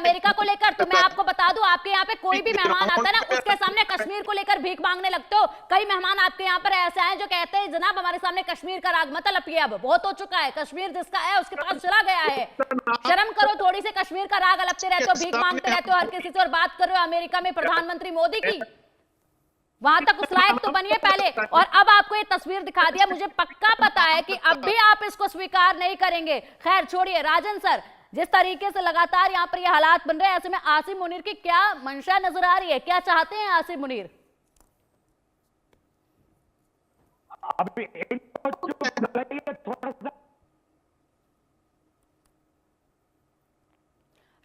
America को लेकर, तो मैं आपको बता दूं, आपके यहाँ पे कोई भी मेहमान आता है ना, उसके सामने कश्मीर को लेकर भीख मांगने लगते हो। कई मेहमान आपके यहाँ पर ऐसे हैं जो कहते हैं जनाब हमारे सामने कश्मीर का राग मत लपिए, अब बहुत हो चुका है, कश्मीर जिसका है उसके पास चला गया है। शर्म करो थोड़ी सी, कश्मीर का राग अलपते रहते हो, भीख मांगते रहते हो हर किसी से, और बात कर रहे हो अमेरिका में प्रधानमंत्री मोदी की। वहां तक उस लायक तो बनिए पहले। और अब आपको ये तस्वीर दिखा दिया, मुझे पक्का पता है कि अब भी आप इसको स्वीकार नहीं करेंगे। खैर छोड़िए राजन सर, जिस तरीके से लगातार यहाँ पर ये हालात बन रहे हैं, ऐसे में आसिम मुनीर की क्या मंशा नजर आ रही है, क्या चाहते हैं आसिम मुनीर?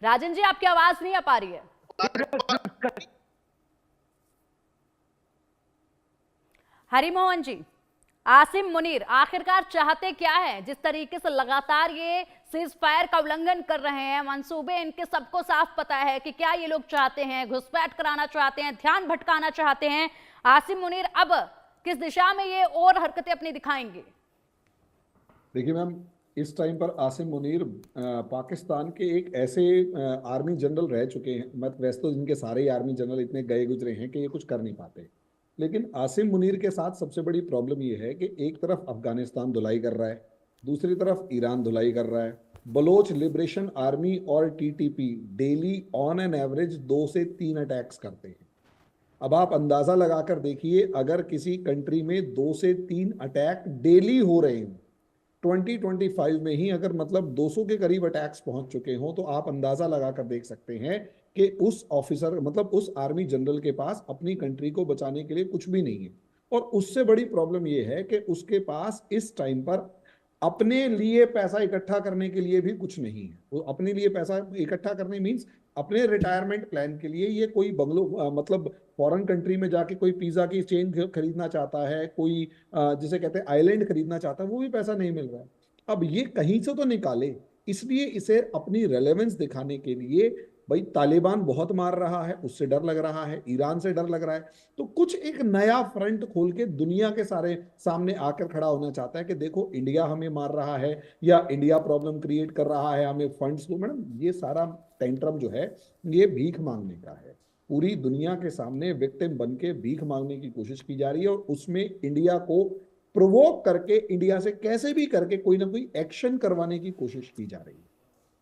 राजन जी आपकी आवाज नहीं आ पा रही है। हरिमोहन जी, आसिम मुनीर आखिरकार चाहते क्या है? जिस तरीके से लगातार ये सीज फायर का उल्लंघन कर रहे हैं, मंसूबे इनके सबको साफ पता है कि क्या ये लोग चाहते हैं, घुसपैठ कराना चाहते हैं, ध्यान भटकाना चाहते हैं। आसिम मुनीर अब किस दिशा में ये और हरकतें अपनी दिखाएंगे? देखिए मैम, इस टाइम पर आसिम मुनीर पाकिस्तान के एक ऐसे आर्मी जनरल रह चुके हैं, मत वैसे तो इनके सारे ही आर्मी जनरल इतने गए गुजरे हैं कि ये कुछ कर नहीं पाते, लेकिन आसिम मुनीर के साथ सबसे बड़ी प्रॉब्लम ये है कि एक तरफ अफगानिस्तान धुलाई कर रहा है, दूसरी तरफ ईरान धुलाई कर रहा है। बलोच लिबरेशन आर्मी और TTP daily on an average 2 से 3 अटैक्स करते हैं। अब आप अंदाजा लगाकर देखिए, अगर किसी कंट्री में 2 से 3 अटैक डेली हो रहे हैं 2025 में ही, अगर मतलब 200 के करीब अटैक्स पहुंच चुके हों, तो आप अंदाजा लगाकर देख सकते हैं कि उस ऑफिसर मतलब उस आर्मी जनरल के पास अपनी कंट्री को बचाने के लिए कुछ भी नहीं है। और उससे बड़ी प्रॉब्लम यह है कि उसके पास इस टाइम पर अपने लिए पैसा इकट्ठा करने के लिए भी कुछ नहीं है। वो अपने लिए पैसा इकट्ठा करने मीन्स अपने रिटायरमेंट प्लान के लिए ये कोई बंगलो मतलब फॉरेन कंट्री में जाके कोई पिज्जा की चेन खरीदना चाहता है, कोई जिसे कहते हैं आइलैंड खरीदना चाहता है, वो भी पैसा नहीं मिल रहा है। अब ये कहीं से तो निकाले, इसलिए इसे अपनी रेलेवेंस दिखाने के लिए, भाई तालिबान बहुत मार रहा है, उससे डर लग रहा है, ईरान से डर लग रहा है, तो कुछ एक नया फ्रंट खोल के दुनिया के सारे सामने आकर खड़ा होना चाहता है कि देखो इंडिया हमें मार रहा है या इंडिया प्रॉब्लम क्रिएट कर रहा है, हमें फंड्स दो। मैडम ये सारा टेंट्रम जो है ये भीख मांगने का है, पूरी दुनिया के सामने विक्टिम बन के भीख मांगने की कोशिश की जा रही है, और उसमें इंडिया को प्रोवोक करके इंडिया से कैसे भी करके कोई ना कोई एक्शन करवाने की कोशिश की जा रही है।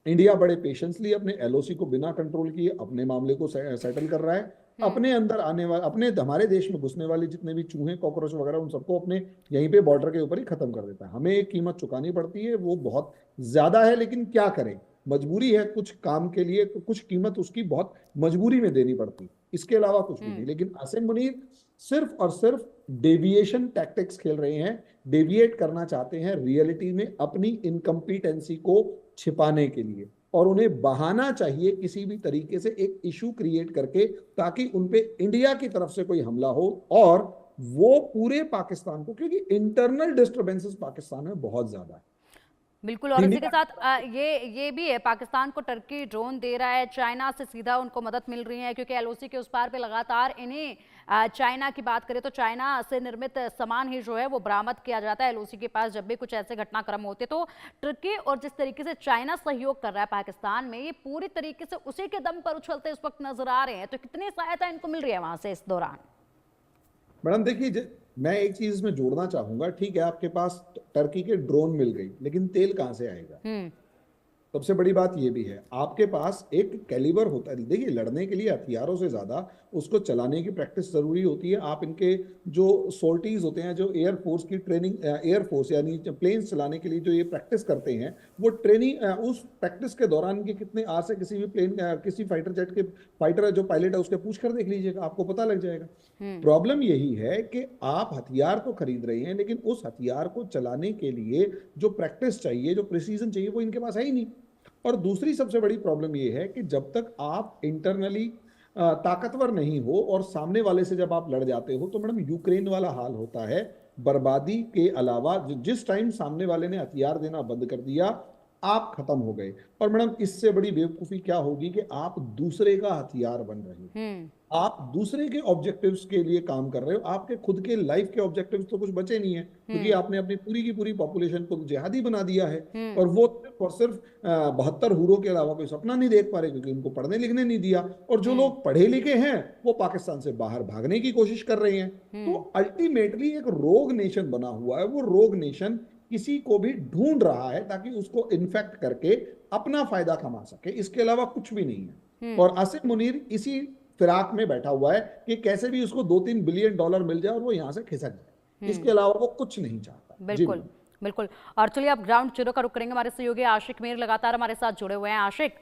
इंडिया बड़े पेशेंसली अपने एलओसी को बिना कंट्रोल किए अपने मामले को सेटल कर रहा है। अपने अंदर आने वाले, अपने हमारे देश में घुसने वाले जितने भी चूहे कॉकरोच वगैरह, उन सबको अपने यहीं पे बॉर्डर के ऊपर ही खत्म कर देता है। हमें एक कीमत चुकानी पड़ती है, वो बहुत ज्यादा है, लेकिन क्या करें, मजबूरी है। कुछ काम के लिए कुछ कीमत उसकी बहुत मजबूरी में देनी पड़ती, इसके अलावा कुछ भी नहीं। लेकिन आसिम मुनीर सिर्फ और सिर्फ डेविएशन टैक्टिक्स खेल रहे हैं, डेविएट करना चाहते हैं रियलिटी में अपनी इनकम्पिटेंसी को छिपाने के लिए, और उन्हें बहाना चाहिए किसी भी तरीके से एक इशू क्रिएट करके, ताकि उनपे इंडिया की तरफ से कोई हमला हो और वो पूरे पाकिस्तान को, क्योंकि इंटरनल डिस्टर्बेंसेस पाकिस्तान में बहुत ज्यादा है। बिल्कुल, और इसी के साथ ये भी है, पाकिस्तान को टर्की ड्रोन दे रहा है, चाइना से सीधा उनको मदद मिल रही है, क्योंकि एलओसी के उस पार पे लगातार इन्हें चाइना की बात करें तो चाइना से निर्मित सामान ही जो है वो बरामद किया जाता है एलओसी के पास जब भी कुछ ऐसे घटनाक्रम होते। तो टर्की और जिस तरीके से चाइना सहयोग कर रहा है पाकिस्तान में, ये पूरी तरीके से उसी के दम पर उछलते इस वक्त नजर आ रहे हैं। तो कितनी सहायता इनको मिल रही है वहां से इस दौरान? मैडम देखिए, मैं एक चीज इसमें जोड़ना चाहूंगा, ठीक है आपके पास टर्की के ड्रोन मिल गई, लेकिन तेल कहां से आएगा? सबसे बड़ी बात यह भी है, आपके पास एक कैलिबर होता है। देखिए, लड़ने के लिए हथियारों से ज्यादा उसको चलाने की प्रैक्टिस जरूरी होती है। आप इनके जो सोल्टीज होते हैं, जो एयरफोर्स की ट्रेनिंग, एयरफोर्स यानी प्लेन्स चलाने के लिए जो ये प्रैक्टिस करते हैं, वो ट्रेनिंग, उस प्रैक्टिस के दौरान इनके कितने आर से किसी भी प्लेन, किसी फाइटर जेट के फाइटर जो पायलट है उसके पूछ कर देख लीजिएगा, आपको पता लग जाएगा। प्रॉब्लम यही है कि आप हथियार तो खरीद रहे हैं, लेकिन उस हथियार को चलाने के लिए जो प्रैक्टिस चाहिए, जो प्रिसीजन चाहिए, वो इनके पास है ही नहीं। और दूसरी सबसे बड़ी प्रॉब्लम यह है कि जब तक आप इंटरनली ताकतवर नहीं हो और सामने वाले से जब आप लड़ जाते हो, तो मैडम यूक्रेन वाला हाल होता है। बर्बादी के अलावा जिस टाइम सामने वाले ने हथियार देना बंद कर दिया, आप खत्म हो गए। और मैडम इससे बड़ी बेवकूफी क्या होगी कि आप दूसरे का हथियार बन रहे हो, आप दूसरे के ऑब्जेक्टिव्स के लिए काम कर रहे हो, आपके खुद के लाइफ के ऑब्जेक्टिव्स तो कुछ बचे नहीं है, क्योंकि आपने अपनी पूरी की पूरी पॉपुलेशन को जिहादी बना दिया है, और वो और सिर्फ 72 हूरों के अलावा कोई सपना नहीं देख पा रहे, क्योंकि उनको पढ़ने लिखने नहीं दिया। और जो लोग पढ़े लिखे हैं वो पाकिस्तान से बाहर भागने की कोशिश कर रहे हैं। तो अल्टीमेटली एक रोग नेशन बना हुआ है। वो रोग नेशन किसी को भी ढूंढ रहा है ताकि उसको इन्फेक्ट करके अपना फायदा कमा सके, इसके अलावा कुछ भी नहीं है। और आसिम मुनीर इसी फिराक में बैठा हुआ है कि कैसे भी उसको 2-3 बिलियन डॉलर मिल जाए और वो यहां से खिसक जाए, इसके अलावा वो कुछ नहीं चाहता। बिल्कुल बिल्कुल। और चलिए अब ग्राउंड जीरो का रुख करेंगे। हमारे सहयोगी आशिक मीर लगातार हमारे साथ जुड़े हुए हैं। आशिक,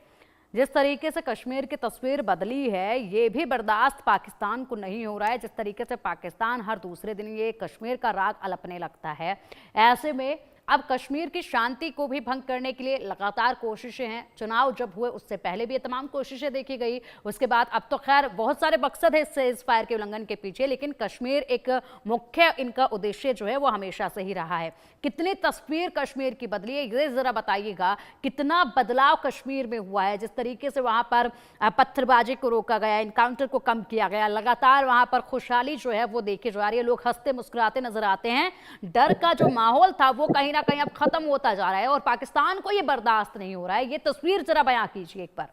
जिस तरीके से कश्मीर की तस्वीर बदली है ये भी बर्दाश्त पाकिस्तान को नहीं हो रहा है। जिस तरीके से पाकिस्तान हर दूसरे दिन ये कश्मीर का राग अलपने लगता है, ऐसे में अब कश्मीर की शांति को भी भंग करने के लिए लगातार कोशिशें हैं। चुनाव जब हुए उससे पहले भी ये तमाम कोशिशें देखी गई, उसके बाद अब तो खैर बहुत सारे मकसद है इस फायर के उल्लंघन के पीछे, लेकिन कश्मीर एक मुख्य इनका उद्देश्य जो है वो हमेशा से ही रहा है। कितनी तस्वीर कश्मीर की बदली है ये जरा बताइएगा, कितना बदलाव कश्मीर में हुआ है? जिस तरीके से वहां पर पत्थरबाजी को रोका गया, इनकाउंटर को कम किया गया, लगातार वहां पर खुशहाली जो है वो देखी जा रही है, लोग हंसते मुस्कुराते नजर आते हैं। डर का जो माहौल था वो कहीं ना कहीं अब खत्म होता जा रहा है और पाकिस्तान को ये बर्दाश्त नहीं हो रहा है। ये तस्वीर जरा बयां कीजिए एक बार।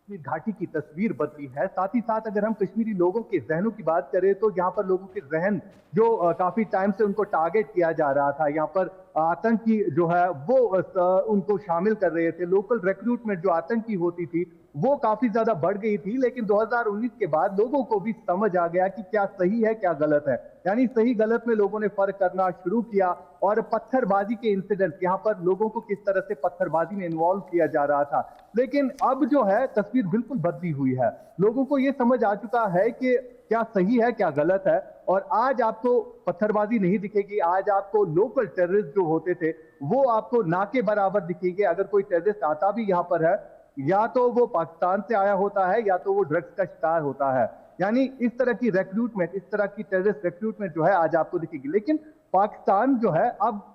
घाटी की तस्वीर बदली है। साथ ही साथ अगर हम कश्मीरी लोगों के जहनों की बात करें तो यहाँ पर लोगों के जहन जो काफी टाइम से उनको टारगेट किया जा रहा था, यहाँ पर आतंकी जो है वो उनको शामिल कर रहे थे। लोकल रिक्रूटमेंट जो आतंकी होती थी वो काफी ज्यादा बढ़ गई थी। लेकिन 2019 के बाद लोगों को भी समझ आ गया कि क्या सही है क्या गलत है, यानी सही गलत में लोगों ने फर्क करना शुरू किया। और पत्थरबाजी के इंसिडेंट, यहाँ पर लोगों को किस तरह से पत्थरबाजी में इन्वॉल्व किया जा रहा था। लेकिन अब जो है तस्वीर बिल्कुल बदली हुई है। लोगों को यह समझ आ चुका है कि क्या सही है क्या गलत है। और आज आपको पत्थरबाजी नहीं दिखेगी, आज आपको लोकल टेररिस्ट जो होते थे वो आपको ना के बराबर दिखेंगे। अगर कोई टेररिस्ट आता भी यहाँ पर है, या तो वो पाकिस्तान से आया होता है या तो वो ड्रग्स का शिकार होता है। यानी इस तरह की रिक्रूटमेंट, इस तरह की टेररिस्ट रिक्रूटमेंट जो है आज आपको दिखेगी। लेकिन पाकिस्तान जो है अब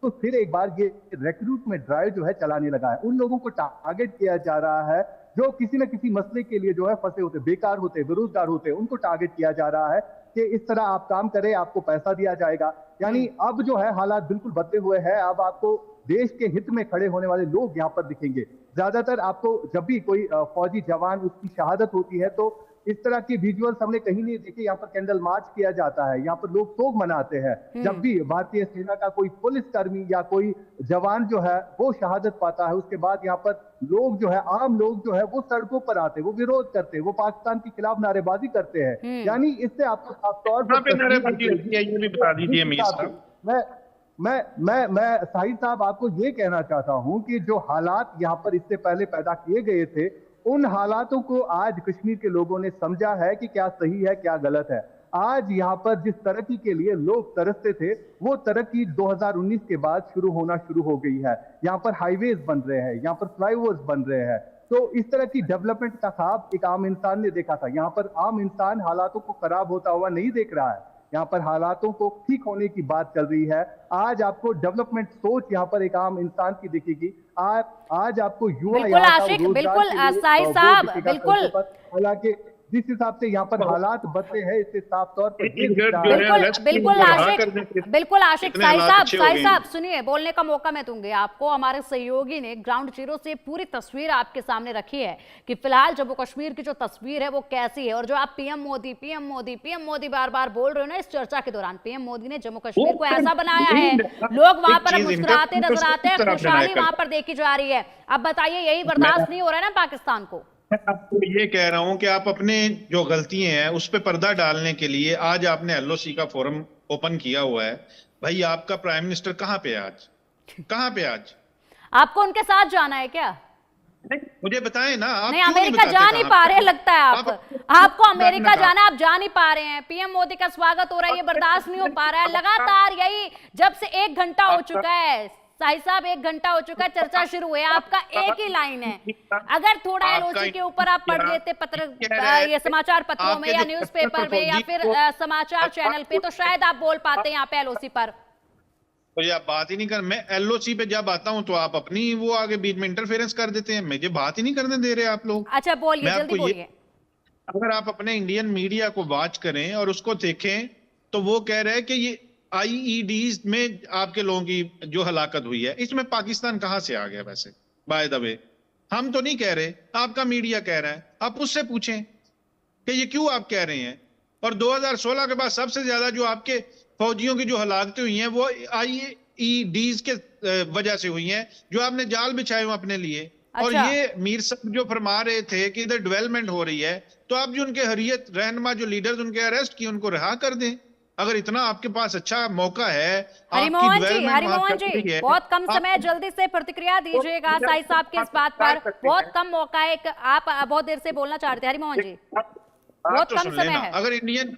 तो फिर एक बार ये रिक्रूटमेंट ड्राइव जो है चलाने लगा है। उन लोगों को टारगेट किया जा रहा है जो किसी न किसी मसले के लिए जो है फंसे होते, बेकार होते, बेरोजगार होते, उनको टारगेट किया जा रहा है कि इस तरह आप काम करें आपको पैसा दिया जाएगा। यानी अब जो है हालात बिल्कुल बदले हुए हैं। अब आपको देश के हित में खड़े होने वाले लोग यहाँ पर दिखेंगे। ज्यादातर आपको जब भी कोई फौजी जवान उसकी शहादत होती है तो इस तरह के विजुअल्स हमने कहीं नहीं देखे। यहाँ पर कैंडल मार्च किया जाता है, यहाँ पर लोग शोक मनाते हैं। जब भी भारतीय सेना का कोई पुलिसकर्मी या कोई जवान जो है वो शहादत पाता है, उसके बाद यहाँ पर लोग जो है, आम लोग जो है वो सड़कों पर आते, वो विरोध करते, वो पाकिस्तान के खिलाफ नारेबाजी करते हैं। यानी इससे आपको साफ तौर पर मैं साहिद साहब आपको ये कहना चाहता हूं कि जो हालात यहाँ पर इससे पहले पैदा किए गए थे, उन हालातों को आज कश्मीर के लोगों ने समझा है कि क्या सही है क्या गलत है। आज यहाँ पर जिस तरक्की के लिए लोग तरसते थे वो तरक्की 2019 के बाद होना शुरू हो गई है। यहाँ पर हाईवेज बन रहे हैं, यहाँ पर फ्लाईओवर्स बन रहे हैं। तो इस तरह की डेवलपमेंट का ख्वाब एक आम इंसान ने देखा था। यहाँ पर आम इंसान हालातों को खराब होता हुआ नहीं देख रहा है, यहाँ पर हालातों को ठीक होने की बात चल रही है। आज आपको डेवलपमेंट सोच यहाँ पर एक आम इंसान की दिखेगी। आज आपको युवा बिल्कुल आशिक, बिल्कुल साहिद साहब, बिल्कुल, हालांकि जिस हिसाब से यहाँ पर हालात बदले हैं इससे साफ तौर पर बिल्कुल आशिक साहिद साहब सुनिए, बोलने का मौका मैं दूंगी आपको। हमारे सहयोगी ने ग्राउंड जीरो से पूरी तस्वीर आपके सामने रखी है कि फिलहाल जम्मू कश्मीर की जो तस्वीर है वो कैसी है। और जो आप पीएम मोदी बार बार बोल रहे हो ना इस चर्चा के दौरान, पीएम मोदी ने जम्मू कश्मीर को ऐसा बनाया है, लोग वहां पर मुस्कुराते नजर आते हैं, खुशहाली वहां पर देखी जा रही है। अब बताइए यही बर्दाश्त नहीं हो रहा है ना पाकिस्तान को? मैं आपको ये कह रहा हूं कि आप अपने जो गलतियां हैं उस पर पर्दा डालने के लिए आज आपने एलओसी का फोरम ओपन किया हुआ है। भाई आपका प्राइम मिनिस्टर कहां पे है आज? कहां पे आज? आपको उनके साथ जाना है क्या? मुझे बताएं ना। आप नहीं, अमेरिका जा नहीं पा रहे लगता है आपको अमेरिका जाना, आप जा नहीं पा रहे हैं। पीएम मोदी का स्वागत हो रहा है, ये बर्दाश्त नहीं हो पा रहा है लगातार। यही जब से 1 घंटा हो चुका है साहिद साहब, 1 घंटा हो चुका है, चर्चा शुरू हुई है, आपका एक ही लाइन है। अगर थोड़ा एलओसी के ऊपर आप पढ़ लेते ये समाचार पत्रों में या न्यूज़पेपर में या फिर समाचार चैनल पे तो शायद आप बोल पाते हैं यहाँ पे एलओसी पर। तो ये आप बात ही नहीं कर, मैं एलओसी पे जब आता हूं तो आप अपनी वो आगे बीच में इंटरफेरेंस कर देते हैं, मुझे बात ही नहीं करने दे रहे आप लोग। अच्छा बोलिए, जल्दी बोलिए। अगर आप अपने इंडियन मीडिया को वॉच करें और उसको देखें तो वो कह रहे हैं कि ये आईईडीज में आपके लोगों की जो हलाकत हुई है, इसमें पाकिस्तान कहां से आ गया? वैसे बाय द वे हम तो नहीं कह रहे, आपका मीडिया कह रहा है, आप उससे पूछें कि ये क्यों आप कह रहे हैं। और 2016 के बाद सबसे ज्यादा जो आपके फौजियों की जो हलाकतें हुई हैं वो आईईडीज के वजह से हुई हैं, जो आपने जाल बिछाए हुए अपने लिए। और अच्छा। ये मीर साहब जो फरमा रहे थे कि इधर डेवलपमेंट हो रही है, तो आप जो उनके हरियत रहनुमा जो लीडर्स उनके अरेस्ट किए उनको रिहा कर दें। अगर इतना आपके पास अच्छा मौका है, हरिमोहन जी, बहुत कम समय, जल्दी से प्रतिक्रिया दीजिएगा साई साहब की इस बात पर। बहुत कम मौका है, आप बहुत देर से बोलना चाह रहे थे हरिमोहन जी, बहुत कम समय है।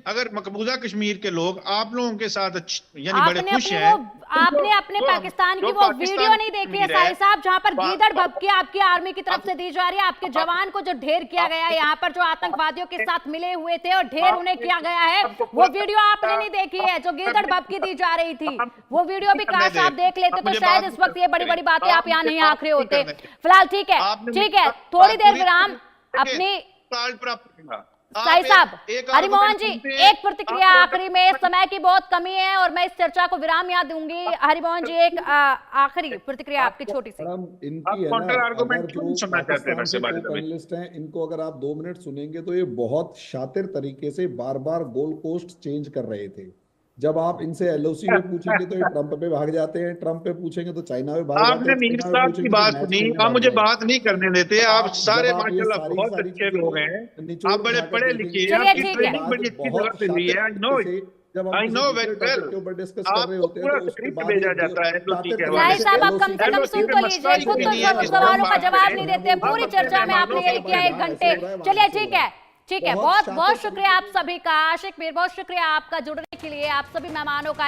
अगर मकबूजा कश्मीर के लोग आप लोगों के साथ यानी बड़े खुश हैं, आपने अपने पाकिस्तान की वो वीडियो नहीं देखी है साई साहब, जहां पर गीदड़ भभकी आपकी आर्मी की तरफ से दी जा रही है, आपके जवान को जो ढेर किया गया है, यहाँ पर जो आतंकवादियों के साथ मिले हुए थे और ढेर उन्हें किया गया है, वो वीडियो आपने नहीं देखी है जो गीदड़ भभकी दी जा रही थी। वो वीडियो भी काश आप देख लेते तो शायद इस वक्त ये बड़ी बड़ी बातें आप यहाँ नहीं आंक रहे होते। फिलहाल ठीक है, थोड़ी देर विराम अपनी। साई साहब, हरिमोहन जी, एक प्रतिक्रिया आखिरी में, समय की बहुत कमी है और मैं इस चर्चा को विराम यहाँ दूंगी। हरिमोहन जी, एक आखिरी प्रतिक्रिया आपकी छोटी सी। इनकी है ना, अगर जो पाकिस्तान के पैनलिस्ट हैं इनको अगर आप 2 मिनट सुनेंगे तो ये बहुत शातिर तरीके से बार बार गोल पोस्ट चेंज कर रहे थे। जब आप इनसे एलओसी में पूछेंगे तो ये ट्रंप पे भाग जाते हैं, ट्रंप पे पूछेंगे तो चाइना पे भाग जाते हैं। आपने मीर साहब की बात सुनी, आप मुझे बात नहीं करने देते। आप सारे माशाल्लाह बहुत अच्छे लोग हैं, आप बड़े पढ़े लिखे हैं, आपकी ट्रेनिंग बड़ी अच्छी जगह से हुई है। आई नो वेरी वेल, आपको पूरा स्क्रिप्ट भेजा जाता है। साई साहब, आप कम से कम सुन तो लीजिए, खुद तो सवालों का जवाब नहीं देते। पूरी चर्चा में आपने यही किया 1 घंटे। चलिए ठीक है, बहुत बहुत शुक्रिया आप सभी का। आशिक मीर, बहुत शुक्रिया आपका जुड़ने के लिए, आप सभी मेहमानों का।